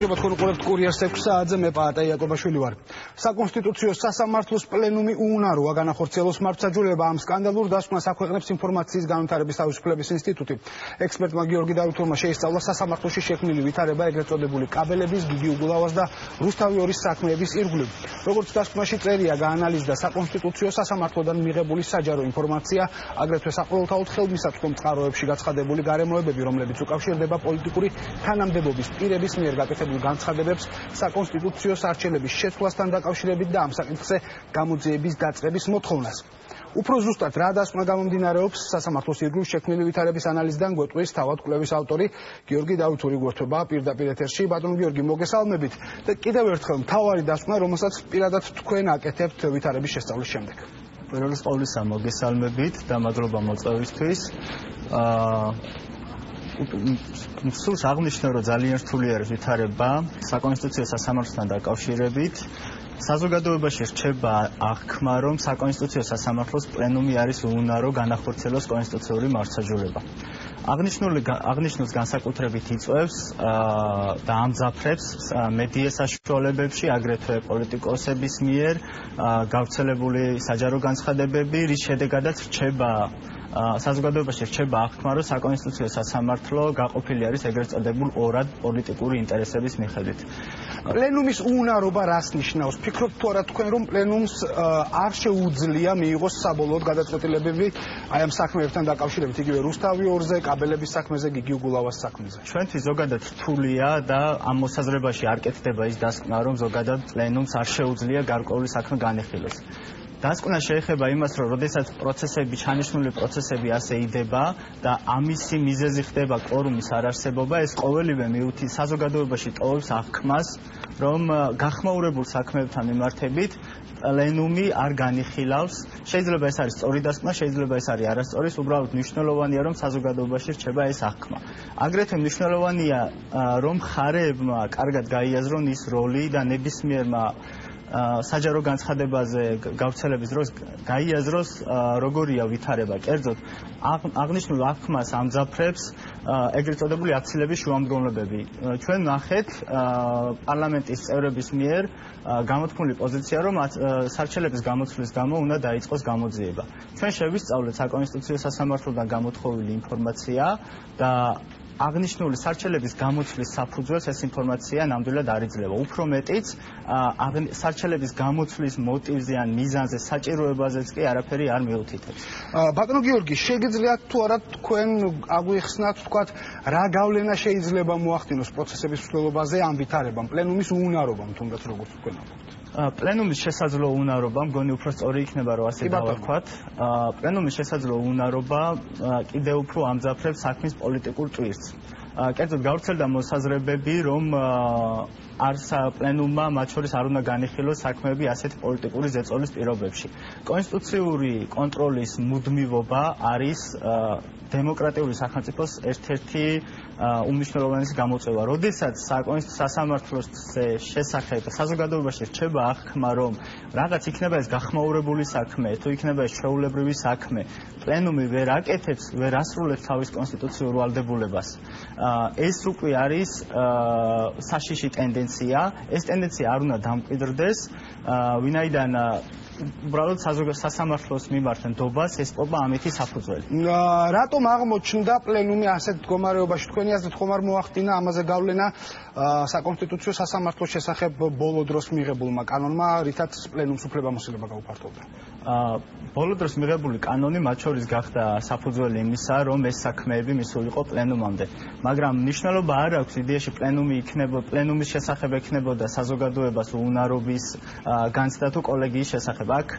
კურიერს 6 საათზე მე პაატა იაკობაშვილი ვარ. საკონსტიტუციო სასამართლოს პლენუმი უუნაროა განახორციელოს მართლმსაჯულება ამ სკანდალურ დასკვნას აქვეყნებს ინფორმაციის განვითარების თავისუფლების ინსტიტუტი. ექსპერტმა გიორგი დავითურმა შეისწავლა სასამართლოში შექმნილი ვითარება, ეგრეთ წოდებული კაბელების, გიგი უგულავას და რუსთავი ორის საქმეების ირგვლივ. როგორც დასკვნაში წერია, გაანალიზდა საკონსტიტუციო სასამართლოდან მიღებული საჯარო ინფორმაცია, აგრეთვე საყოველთაოდ ხელმისაწვდომ წყაროებში გაცხადებული გარემოებები, რომლებიც უკავშირდება პოლიტიკური თანამდებობის პირების მიერ გაკეთებულ განცხადებებს საკონსტიტუციო სარჩელების შეცვლასთან დაკავშირებით და ამ საკითხზე გამოძიების დაწყების მოთხოვნას. უფრო ზუსტად რა დასკვნა გამომდინარეობს სასამართლოს ირგვლივ შექმნილი ვითარების ანალიზიდან გვეტყვის თავად კვლევის ავტორი გიორგი დავითური გვერდება პირდაპირ ეთერში. ბატონო გიორგი, მოგესალმებით და კიდევ ერთხელ მთავარი დასკვნა, რომელსაც პირადად თქვენ აკეთებთ ვითარების შესწავლის შემდეგ. პირველის ყოვლისა მოგესალმებით და მადლობა მოწვევისთვის. სულ აღნიშნე, რომ ძალიან რთული არის ვითარება საკონსტიტუციო სასამართლოსთან დაკავშირებით. საზოგადოებაში რჩება აღქმა, რომ საკონსტიტუციო სასამართლოს პლენუმი არის უუნარო განახორციელოს კონსტიტუციური მართლმსაჯულება. აღნიშნულს განსაკუთრებით იწვევს და ამძაფრებს მედია საშუალებებში, აგრეთვე პოლიტიკოსების მიერ გავრცელებული საჯარო განცხადებები, რის შედეგადაც რჩება საზოგადოებაში რჩება აღქმა, რომ საკონსტიტუციო სასამართლო გაყოფილი არის ეგრეთ წოდებულ ორად პოლიტიკური ინტერესების მიხედვით. პლენუმის უუნარობა რას ნიშნავს? ფიქრობთ თუ არა თქვენ, რომ პლენუმს არ შეუძლია მიიღოს საბოლოოდ გადაწყვეტილებები აი ამ საქმეებთან დაკავშირებით, იგივე რუსთავი ორზე, კაბელების საქმეზე, გიგი უგულავას საქმეზე? ჩვენთვის ზოგადად რთულია და ამ მოსაზრებაში არ კეთდება ის დასკვნა, რომ ზოგადად პლენუმს არ შეუძლია გარკვეული საქმე განეხილოს. დასკვნა შეეხება იმას, რომ როდესაც ჩანიშნული პროცესები ასე იდება და ამისი მიზეზი ხდება კვორუმის არარსებობა, ეს ყოველივე მიუთითებს საზოგადოებაში ტოვებს აღქმას, რომ გახმაურებულ საქმეებთან მიმართებით პლენუმი არ განიხილავს. შეიძლება ეს არის სწორი დასკვნა, შეიძლება ეს არის არასწორი, უბრალოდ მნიშვნელოვანია, რომ საზოგადოებაში რჩება ეს აღქმა. აგრეთვე მნიშვნელოვანია, რომ მხარეებმა კარგად გაიაზრონ ის როლი და ნებისმიერმა საჯარო განცხადებაზე გავრცელების დროს გაიაზროს როგორია ვითარება. კერძოდ აღნიშნულ აღქმას ამძაფრებს ეგრეთ წოდებული აცილების შუამდგომლობები. ჩვენ ნახეთ პარლამენტის წევრების მიერ გამოთქმული პოზიცია, რომ სარჩელების გამოცვლის გამო უნდა დაიწყოს გამოძიება. ჩვენ შევისწავლეთ საკონსტიტუციო სასამართლოდან გამოთხოვილი ინფორმაცია და აღნიშნული სარჩელების გამოცვლის საფუძველს ეს ინფორმაცია ნამდვილად არ იძლევა. უფრო მეტიც, სარჩელების გამოცვლის მოტივზე ან მიზანზე, საჭიროებაზეც კი არაფერი არ მიუთითებს. ბატონო გიორგი, შეგიძლიათ თუ არა თქვენ აგვიხსნათ, თქვათ, რა გავლენა შეიძლება მოახდინოს პროცესების მსვლელობაზე ამ ვითარებამ, პლენუმის უუნარობამ, თუნდაც როგორც თქვენ ამბობთ? პლენუმის შესაძლო უუნარობა, მგონი უფრო სწორი იქნება, რომ ასე დავარქვათ. პლენუმის შესაძლო უუნარობა კიდევ უფრო ამძაფრებს საქმის პოლიტიკურ ტვირთს. კერძოდ გავრცელდა მოსაზრებები, რომ პლენუმმა მათ შორის არ უნდა განიხილოს საქმეები ასეთ პოლიტიკური ზეწოლის პირობებში. კონსტიტუციური კონტროლის მუდმივობა არის დემოკრატიული სახელმწიფოს ერთ-ერთი უმნიშვნელოვანესი გამოწვევა. როდესაც სასამართლოს შესახებ საზოგადოებაში რჩება აღქმა, რომ რაღაც იქნება ეს გახმაურებული საქმე, თუ იქნება ეს ჩვეულებრივი საქმე, პლენუმი ვერ აკეთებს, ვერ ასრულებს თავის კონსტიტუციურ ვალდებულებას. ეს უკვე არის საშიში ტენდენცია. ეს ტენდენცია არ უნდა დამკვიდრდეს, ვინაიდან უბრალოდ სასამართლოს მიმართ ნდობას ესპობა ამითი საფუძველი. რატომ აღმოჩნდა პლენუმი ასეთ მდგომარეობაში? თქვენი აზრით ხომ არ მოახდინა ამაზე გავლენა საკონსტიტუციო სასამართლოს შესახებ ბოლო დროს მიღებულმა კანონმა, რითაც პლენუმს უფლებამოსილება გაუფართოვდა? ბოლო დროს მიღებული კანონი მათ შორის გახდა საფუძველი იმისა, რომ ეს საქმეები მისულიყო პლენუმამდე. მაგრამ მნიშვნელობა არ აქვს იდეაში პლენუმის შესახებ ექნებოდა საზოგადოებას უუნარობის განცდა თუ კოლეგიის შესახებ. აქ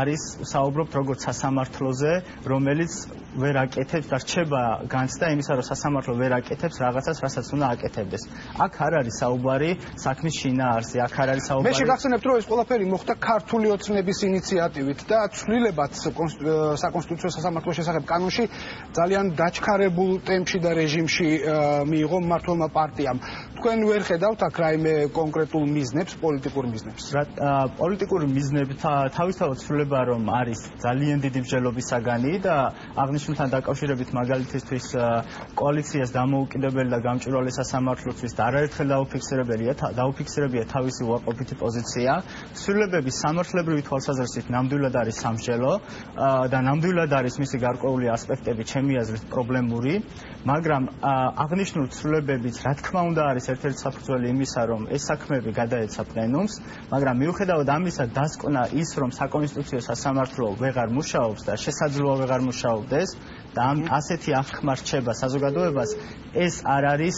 არის საუბრობთ როგორც სასამართლოზე, რომელიც ვერ აკეთებს და რჩება განცდა იმისა, რომ სასამართლო ვერ აკეთებს რაღაცას, რასაც უნდა აკეთებდეს. აქ არ არის საუბარი საქმის შინაარსზე, აქ არ არის საუბარი. მე შეგახსენებთ, რომ ეს ყველაფერი მოხდა ქართული ოცნების ინიციატივით და ცვლილებაც საკონსტიტუციო სასამართლოს შესახებ კანონში ძალიან დაჩქარებულ ტემპში და რეჟიმში მიიღო მმართველმა პარტიამ. თქვენ ვერ ხედავთ აქ რაიმე კონკრეტულ მიზნებს, პოლიტიკურ მიზნებს? პოლიტიკური მიზნები თავისთავად ცვლილება რომ არის ძალიან დიდი მსჯელობის საგანი და აღნიშნულთან დაკავშირებით მაგალითისთვის კოალიციას დამოუკიდებელი და გამჭვირვალე სასამართლოსთვის არაერთხელ დაუფიქსირებია თავისი უარყოფითი პოზიცია. ცვლილებების სამართლებრივი თვალსაზრისით ნამდვილად არის სამსჯელო და ნამდვილად არის მისი გარკვეული ასპექტები ჩემი აზრით პრობლემური, მაგრამ აღნიშნულ ცვლილებებიც რა თქმა უნდა არის ერთ-ერთი საფუძველი იმისა, რომ ეს საქმეები გადაეცა პლენუმს, მაგრამ მიუხედავად ამისა დასკვნა ის, რომ საკონსტიტუციო სასამართლო ვეღარ მუშაობს და შესაძლოა ვეღარ მუშაობდეს და ასეთი აღქმა რჩება საზოგადოებას, ეს არ არის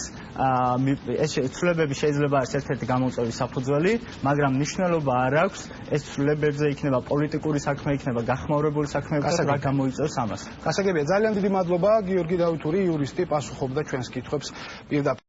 ეს ცვლილებები შეიძლება არის ერთ-ერთი გამოწვევის საფუძველი, მაგრამ მნიშვნელობა არ აქვს ეს ცვლილებებზე იქნება პოლიტიკური საქმე, იქნება გახმაურებული საქმეები და რა გამოიწვევს ამას. გასაგებია, ძალიან დიდი მადლობა გიორგი დავითური იურისტი პასუხობდა ჩვენს კითხვებს პირდაპირ